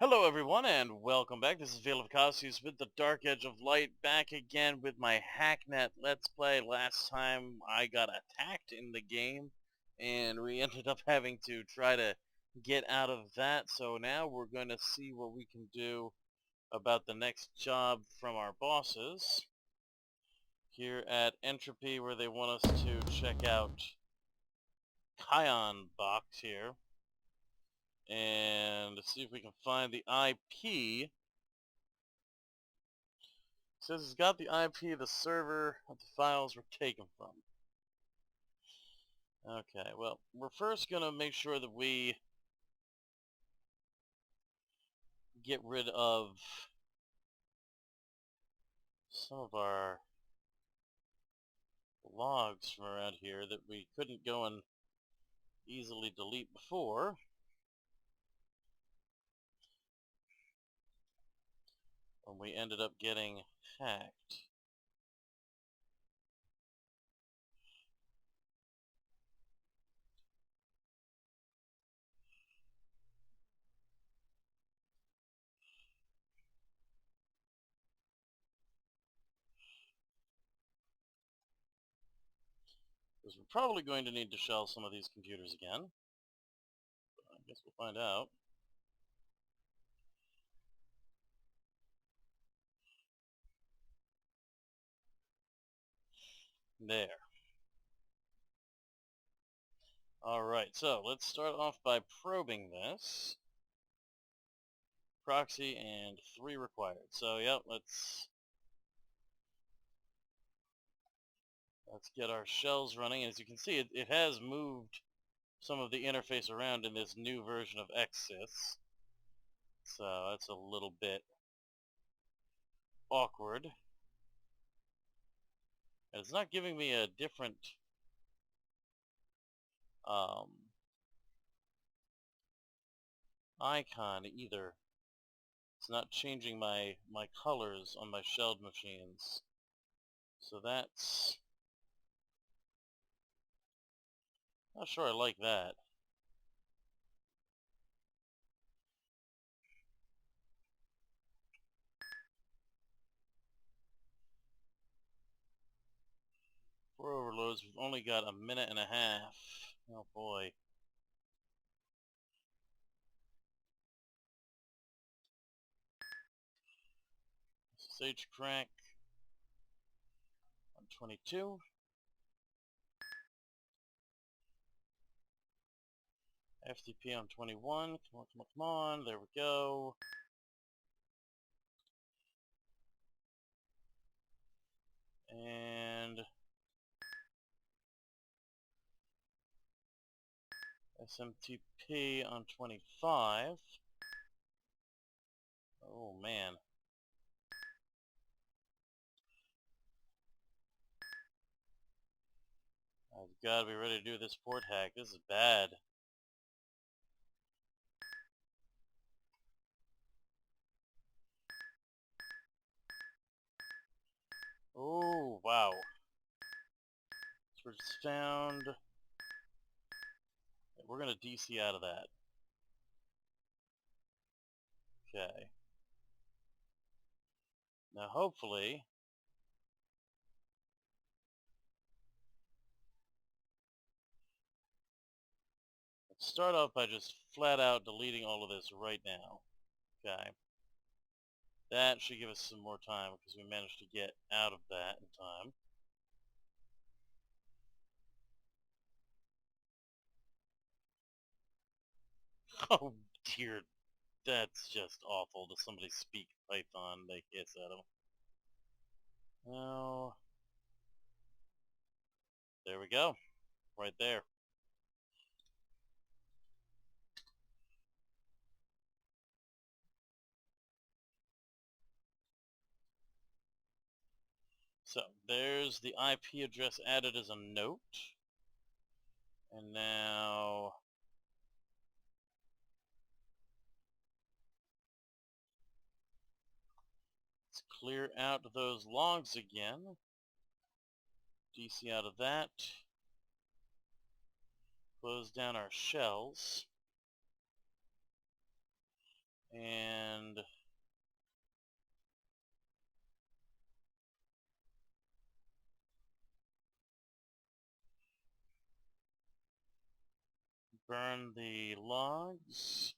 Hello everyone and welcome back. This is Vacosties with the Dark Edge of Light, back again with my Hacknet Let's Play. Last time I got attacked in the game and we ended up having to try to get out of that. So now we're going to see what we can do about the next job from our bosses here at Entropy, where they want us to check out Kion box here and see if we can find the IP. Says it's got the IP of the server that the files were taken from. Okay, well, we're first going to make sure that we get rid of some of our logs from around here that we couldn't go and easily delete before. When we ended up getting hacked. Because we're probably going to need to shell some of these computers again. But I guess we'll find out. There. Alright, so let's start off by probing this. Proxy and 3 required. So yep, let's get our shells running. As you can see, it has moved some of the interface around in this new version of XSys. So that's a little bit awkward. And it's not giving me a different icon either. It's not changing my colors on my shelled machines. So that's... not sure I like that. For overloads, we've only got a minute and a half. Oh boy. Sage crack on 22. FTP on 21. Come on, come on, come on. There we go. And SMTP on 25. Oh man. I've got to be ready to do this port hack. This is bad. Oh, wow. Switch found. We're going to DC out of that. Okay. Now hopefully... let's start off by just flat out deleting all of this right now. Okay. That should give us some more time because we managed to get out of that in time. Oh dear, that's just awful to somebody speak Python, they hiss at them. Now, there we go, right there. So, there's the IP address added as a note. And now... let's clear out those logs again. DC out of that. Close down our shells. And burn the logs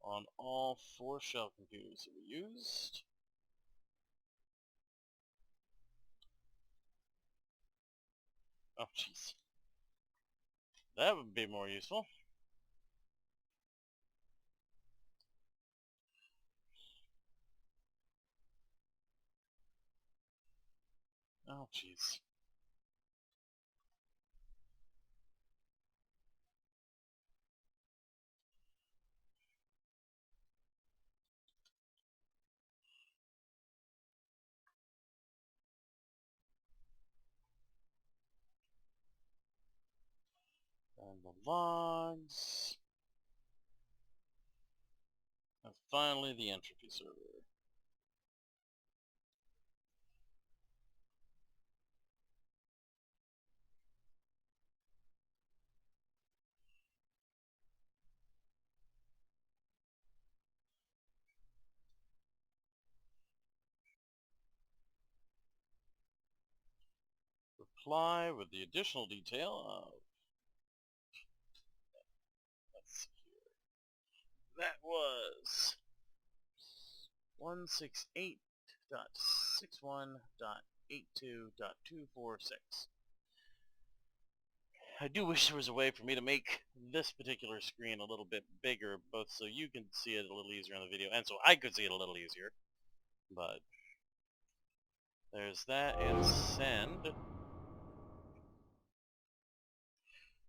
on all 4 shell computers that we used. Oh, jeez. That would be more useful. Oh, jeez. And the logs. And finally, the entropy server. Reply with the additional detail of, let's see here, that was 168.61.82.246. I do wish there was a way for me to make this particular screen a little bit bigger, both so you can see it a little easier on the video, and so I could see it a little easier. But there's that, and send.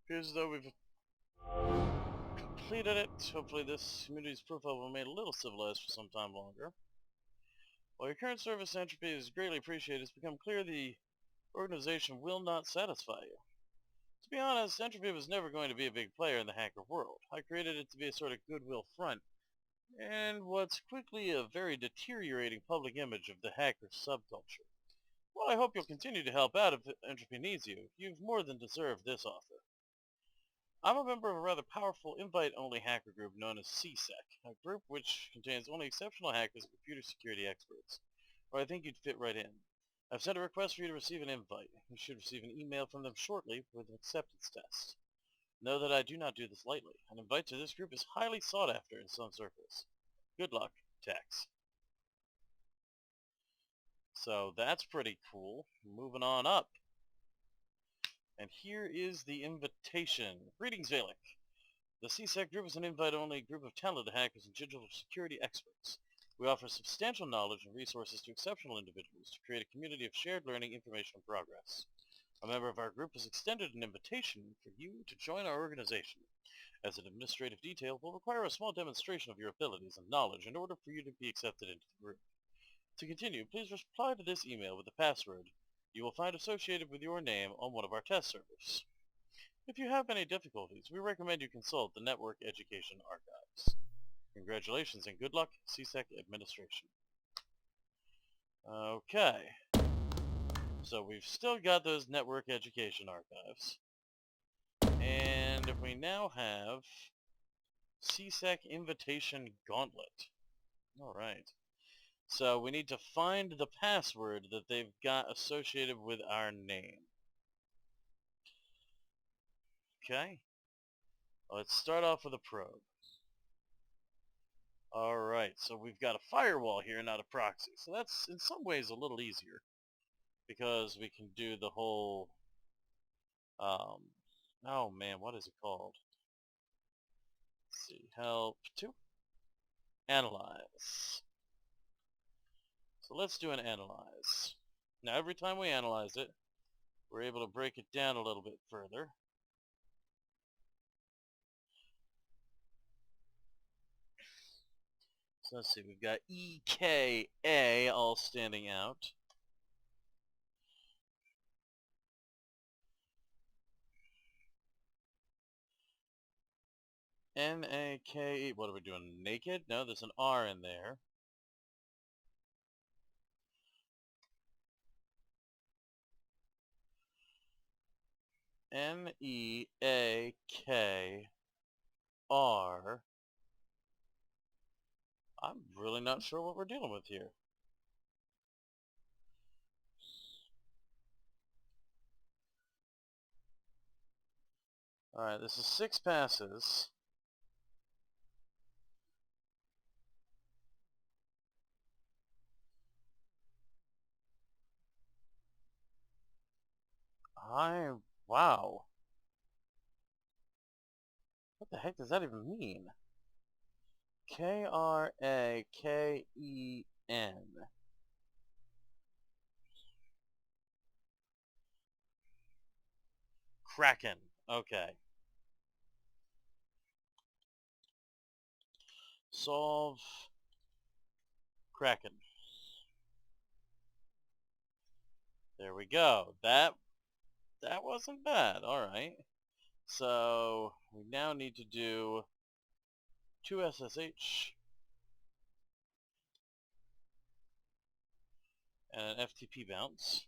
Appears as though we've completed it. Hopefully this community's profile will remain a little civilized for some time longer. While your current service entropy is greatly appreciated, it's become clear the organization will not satisfy you. To be honest, entropy was never going to be a big player in the hacker world. I created it to be a sort of goodwill front, and what's quickly a very deteriorating public image of the hacker subculture. Well, I hope you'll continue to help out if entropy needs you. You've more than deserved this offer. I'm a member of a rather powerful invite-only hacker group known as CSEC, a group which contains only exceptional hackers and computer security experts, where I think you'd fit right in. I've sent a request for you to receive an invite. You should receive an email from them shortly with an acceptance test. Know that I do not do this lightly. An invite to this group is highly sought after in some circles. Good luck, Tex. So that's pretty cool. Moving on up. And here is the invitation. Greetings, Valic. The CSEC group is an invite-only group of talented hackers and digital security experts. We offer substantial knowledge and resources to exceptional individuals to create a community of shared learning, information, and progress. A member of our group has extended an invitation for you to join our organization. As an administrative detail, we'll require a small demonstration of your abilities and knowledge in order for you to be accepted into the group. To continue, please reply to this email with the password you will find associated with your name on one of our test servers. If you have any difficulties, we recommend you consult the Network Education Archives. Congratulations and good luck, CSEC Administration. Okay. So we've still got those Network Education Archives. And we now have CSEC Invitation Gauntlet. Alright. So we need to find the password that they've got associated with our name. Okay. Let's start off with a probe. Alright, so we've got a firewall here, not a proxy. So that's in some ways a little easier, because we can do the whole, oh man, what is it called? Let's see, help to analyze. So let's do an analyze. Now every time we analyze it, we're able to break it down a little bit further. So let's see, we've got EKA all standing out. NAKE, what are we doing, naked? No, there's an R in there. NEAKR. I'm really not sure what we're dealing with here. Alright, this is 6 passes. Wow. What the heck does that even mean? Kraken. Kraken. Okay. Solve Kraken. There we go. That wasn't bad. All right. So we now need to do 2 SSH and an FTP bounce.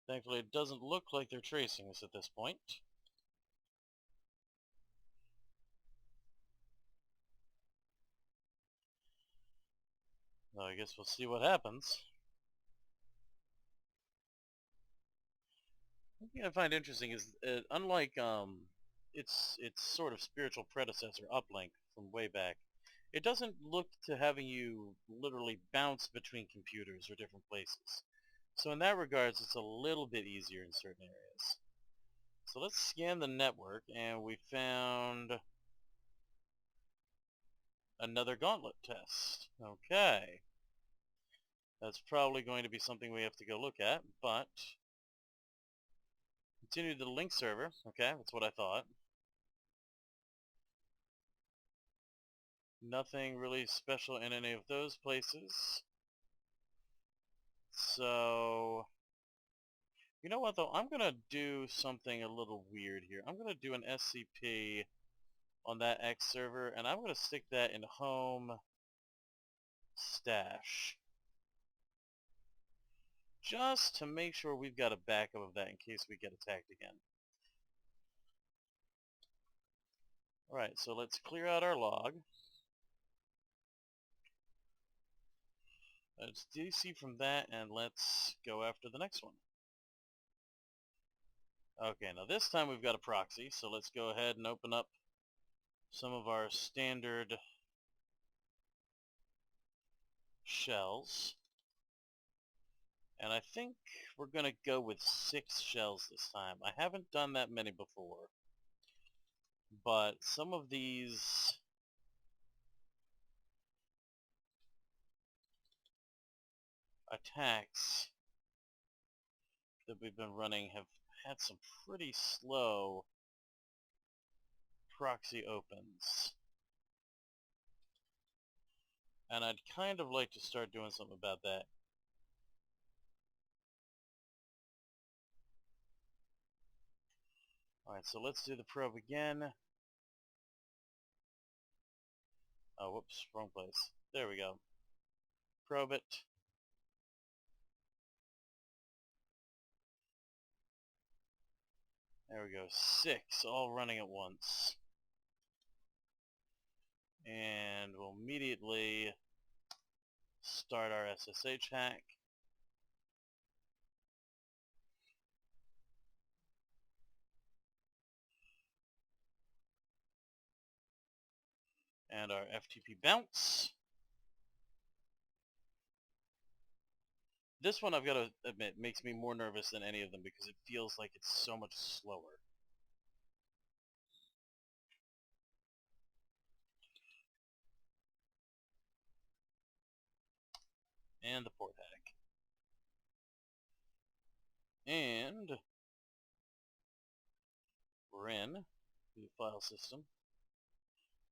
Thankfully, it doesn't look like they're tracing us at this point. Well, I guess we'll see what happens. One thing I find interesting is, unlike its sort of spiritual predecessor, Uplink, from way back, it doesn't look to having you literally bounce between computers or different places. So in that regards, it's a little bit easier in certain areas. So let's scan the network, and we found another gauntlet test. Okay. That's probably going to be something we have to go look at, but continue to the link server. Okay, that's what I thought. Nothing really special in any of those places. So, you know what though? I'm going to do something a little weird here. I'm going to do an SCP on that X server, and I'm going to stick that in home stash. Just to make sure we've got a backup of that in case we get attacked again. Alright, so let's clear out our log. Let's DC from that, and let's go after the next one. Okay, now this time we've got a proxy, so let's go ahead and open up some of our standard shells. And I think we're going to go with 6 shells this time. I haven't done that many before, but some of these attacks that we've been running have had some pretty slow proxy opens. And I'd kind of like to start doing something about that. Alright, so let's do the probe again. Oh, whoops, wrong place. There we go. Probe it. There we go. 6, all running at once. And we'll immediately start our SSH hack. And our FTP bounce. This one, I've got to admit, makes me more nervous than any of them because it feels like it's so much slower. And the port hack. And we're in the file system.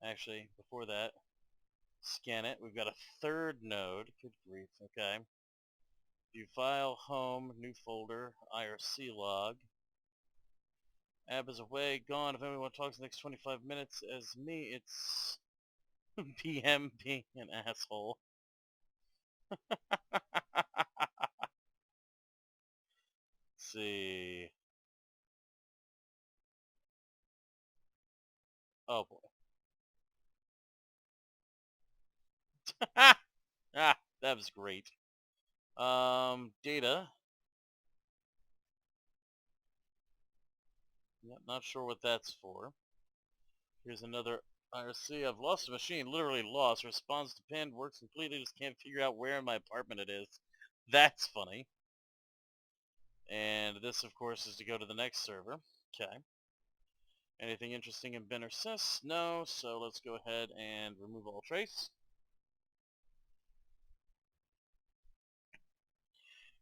Actually, before that, scan it. We've got a third node. Good grief, okay. View file, home, new folder, IRC log. Ab is away, gone. If anyone talks in the next 25 minutes as me, it's PM being an asshole. Let's see. Oh boy. Ah, that was great. Data. Yep, not sure what that's for. Here's another IRC. I've lost the machine. Literally lost. Responds to pinned. Works completely. Just can't figure out where in my apartment it is. That's funny. And this, of course, is to go to the next server. Okay. Anything interesting in bin or sys? No. So let's go ahead and remove all trace.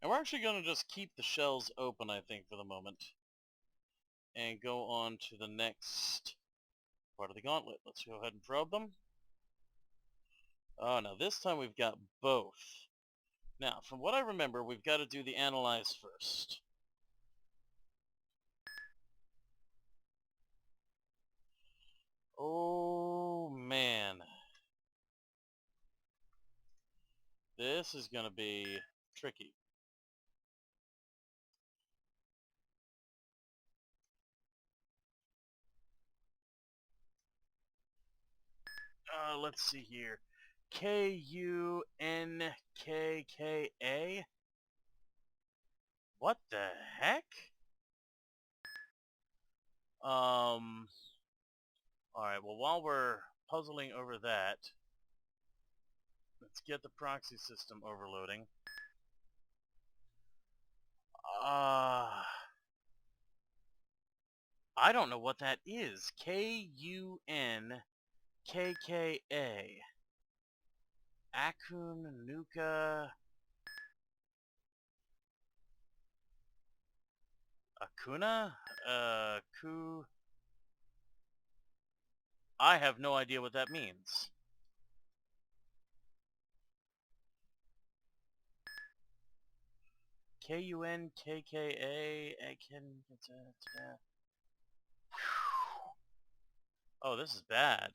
And we're actually going to just keep the shells open, I think, for the moment. And go on to the next part of the gauntlet. Let's go ahead and probe them. Oh, now this time we've got both. Now, from what I remember, we've got to do the analyze first. Oh, man. This is going to be tricky. Let's see here. K-U-N-K-K-A? What the heck? Alright, well, while we're puzzling over that, let's get the proxy system overloading. I don't know what that is. K-U-N-K-K-A. Akun, Nuka... Akuna? I have no idea what that means. K-U-N-K-K-A... Oh, this is bad.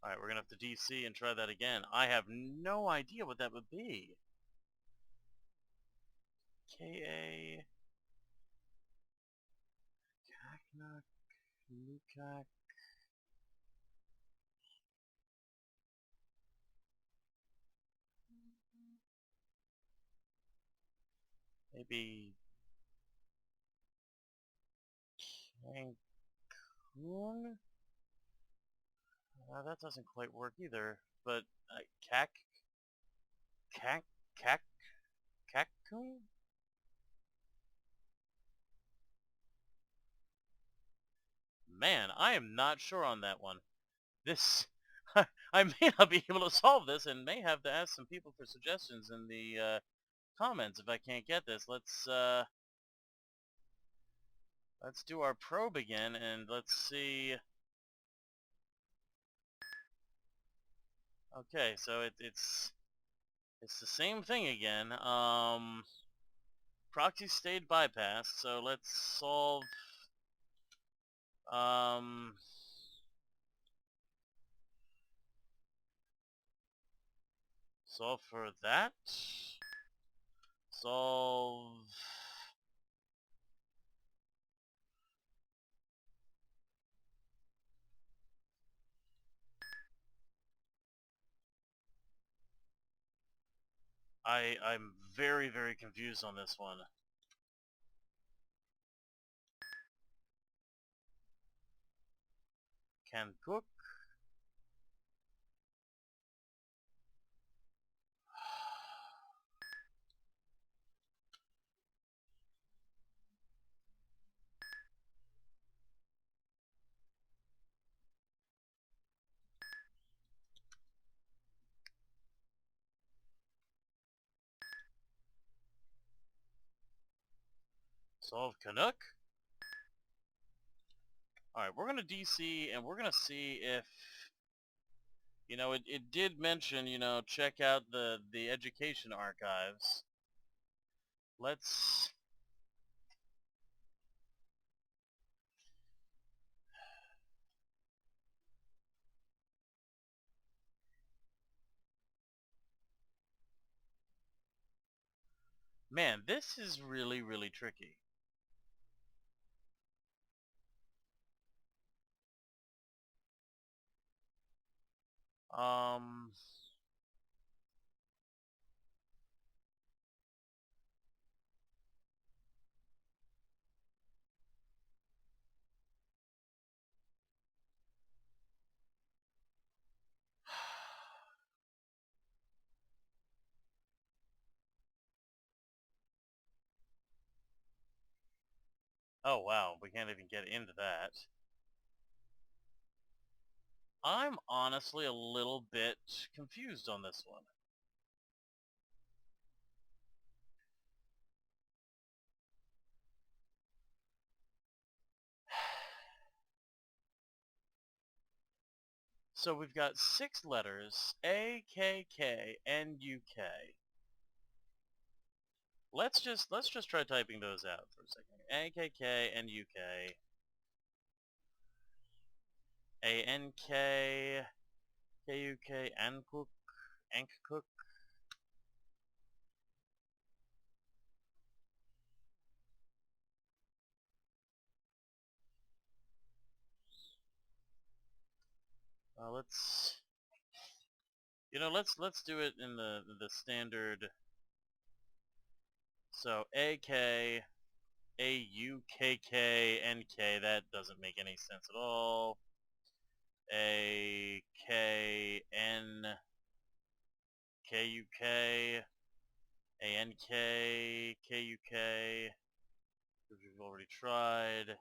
Alright, we're gonna have to DC and try that again. I have no idea what that would be. K-A... Hacknet, Lukac... Maybe... Cancun? That doesn't quite work either. But, Cac... Caccoon? Man, I am not sure on that one. This... I may not be able to solve this and may have to ask some people for suggestions in the comments if I can't get this. Let's do our probe again and let's see. Okay, so it's the same thing again. Proxy stayed bypassed, so let's solve solve for that. Solve I'm very, very confused on this one. Can cook. Solve Canuck. Alright, we're going to DC and we're going to see if, you know, it did mention, you know, check out the education archives. Let's... Man, this is really, really tricky. Um... Oh wow, we can't even get into that. I'm honestly a little bit confused on this one. So we've got 6 letters, A, K, K, N, U, K. Let's just try typing those out for a second. A, K, K, N, U, K. A, N, K, K, U, K, Ankook, Ankkook. Let's do it in the standard. So A, K, A-U-K-K-N-K, that doesn't make any sense at all. A-K-N-K-U-K, A-N-K-K-U-K, which we've already tried.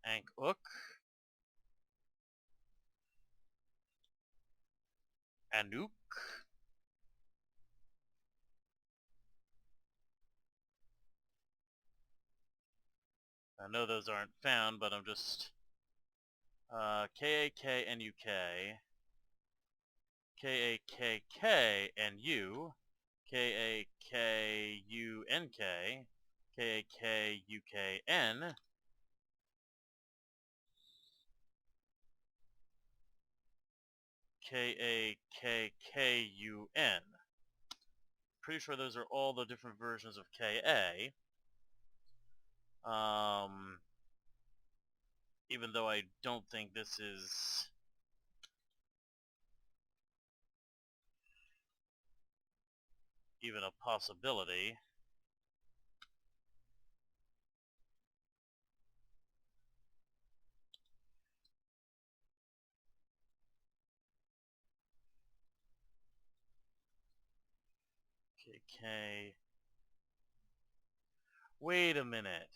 Ank-ook, Anook. I know those aren't found, but I'm just... K-A-K-N-U-K, K-A-K-K-N-U, K-A-K-U-N-K, K-A-K-U-K-N, K-A-K-K-U-N. Pretty sure those are all the different versions of K-A. Even though I don't think this is even a possibility. K-K... Wait a minute.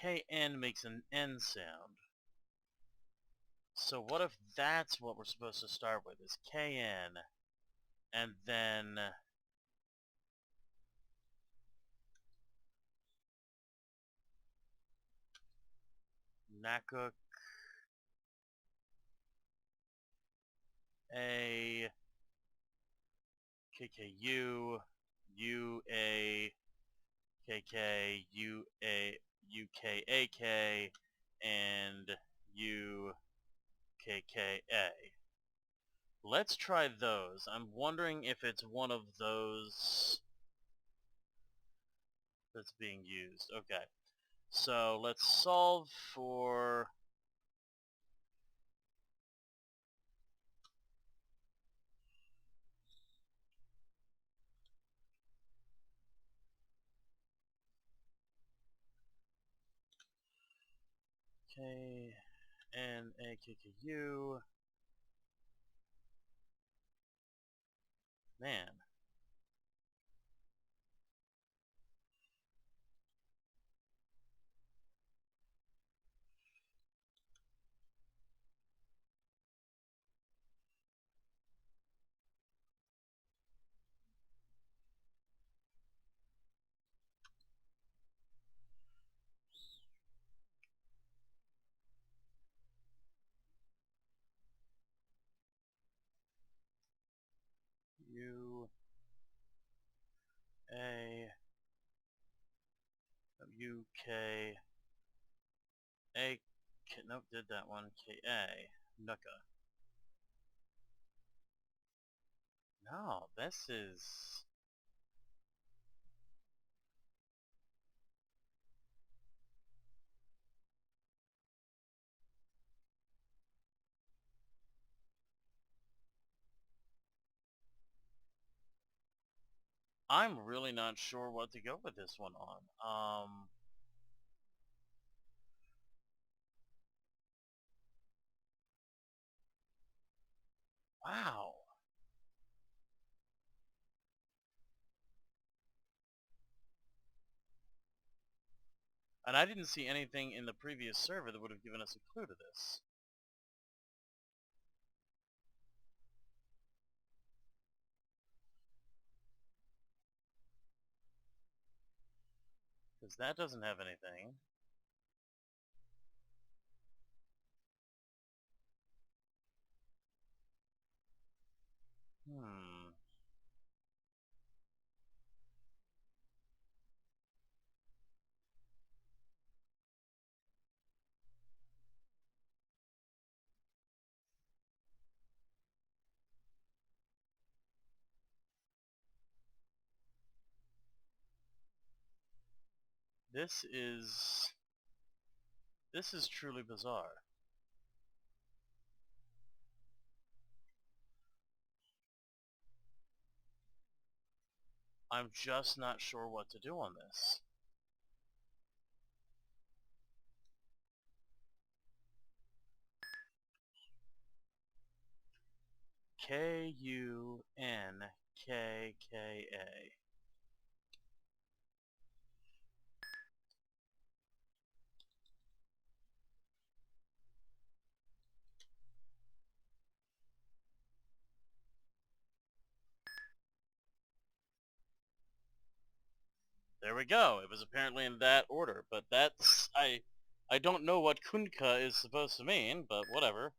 K-N makes an N sound. So what if that's what we're supposed to start with, is K-N, and then... Nakuk, A, K-K-U, U-A, K-K, U-A, U-K-A-K, and U-K-K-A. Let's try those. I'm wondering if it's one of those that's being used. Okay. So let's solve for... K-N-A-K-K-U. Man. U-A... U-K... A... Nope, did that one. K-A. Nuka. No, this is... I'm really not sure what to go with this one on. Wow. And I didn't see anything in the previous server that would have given us a clue to this. Because that doesn't have anything. Hmm. This is truly bizarre. I'm just not sure what to do on this. Kunkka. There we go. It was apparently in that order, but that's I don't know what Kunkka is supposed to mean, but whatever.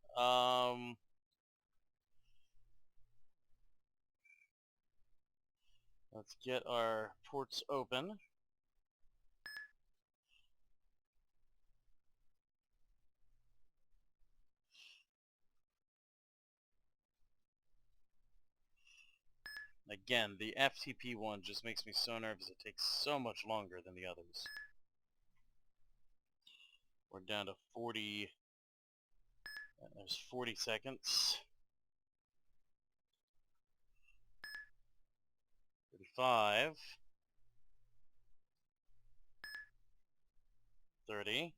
Let's get our ports open. Again, the FTP one just makes me so nervous. It takes so much longer than the others. We're down to 40. There's 40 seconds. 35. 30.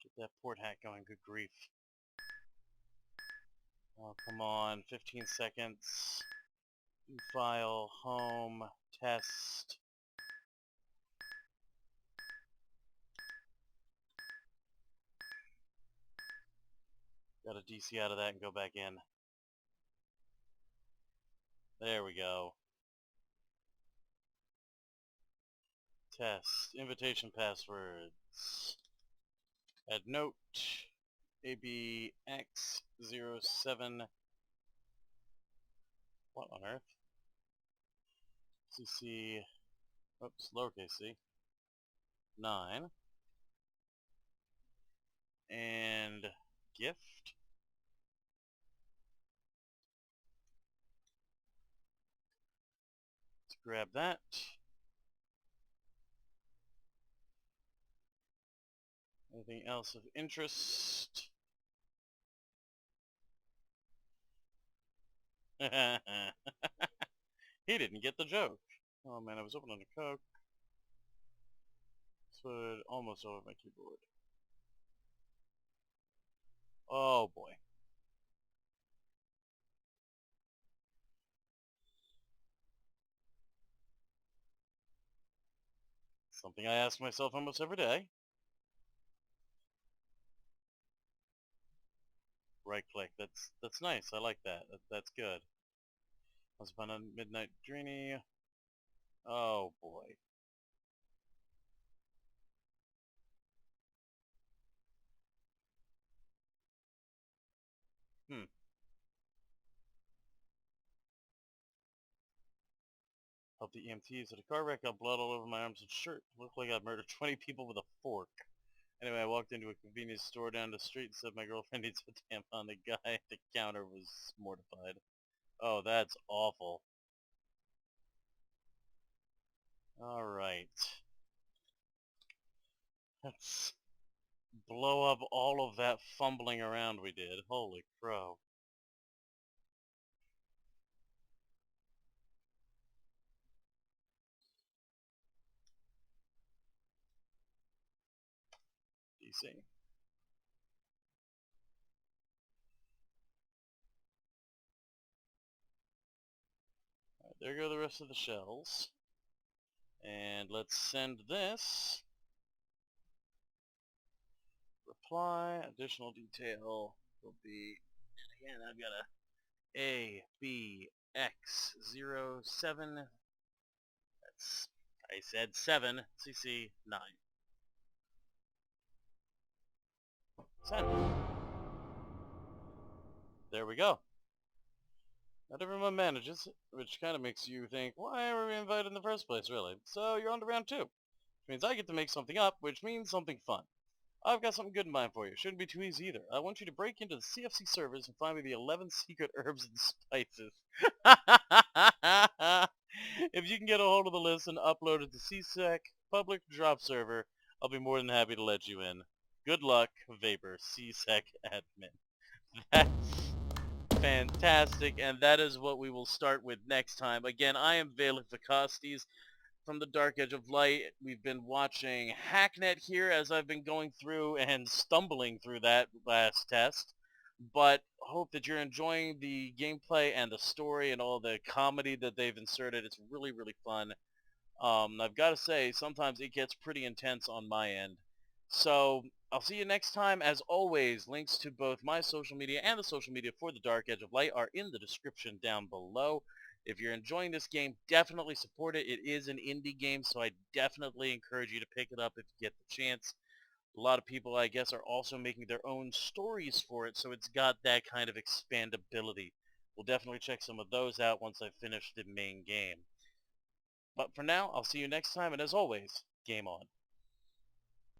Get that port hack going, good grief. Oh, come on, 15 seconds. File, home, test. Gotta DC out of that and go back in. There we go. Test. Invitation passwords. Add note. ABX07. What on earth? CC. Oops, lowercase c. 9. And gift. Let's grab that. Anything else of interest? He didn't get the joke. Oh man, I was opening a Coke. Slid almost over my keyboard. Oh boy. Something I ask myself almost every day. Right click. That's nice. I like that. That's good. Once upon a midnight dreamy. Oh boy. Hmm. Help the EMTs at a car wreck. Got blood all over my arms and shirt. Looked like I'd murdered 20 people with a fork. Anyway, I walked into a convenience store down the street and said my girlfriend needs a tampon. The guy at the counter was mortified. Oh, that's awful. Alright. blow up all of that fumbling around we did. Holy crow. DC. Alright, there go the rest of the shells. And let's send this. Reply, additional detail will be, and again, I've got a B, X, 07, that's, I said 7, CC 9. Send. There we go. Not everyone manages, which kind of makes you think, why were we invited in the first place, really? So you're on to round 2. Which means I get to make something up, which means something fun. I've got something good in mind for you. Shouldn't be too easy either. I want you to break into the CFC servers and find me the 11 secret herbs and spices. If you can get a hold of the list and upload it to CSEC public drop server, I'll be more than happy to let you in. Good luck, Vapor, CSEC admin. That's fantastic, and that is what we will start with next time. Again, I am Valic Vacosties from the Dark Edge of Light. We've been watching Hacknet here as I've been going through and stumbling through that last test, but hope that you're enjoying the gameplay and the story and all the comedy that they've inserted. It's really, really fun. I've got to say, sometimes it gets pretty intense on my end. So, I'll see you next time. As always, links to both my social media and the social media for the Dark Edge of Light are in the description down below. If you're enjoying this game, definitely support it. It is an indie game, so I definitely encourage you to pick it up if you get the chance. A lot of people, I guess, are also making their own stories for it, so it's got that kind of expandability. We'll definitely check some of those out once I finish the main game. But for now, I'll see you next time, and as always, game on.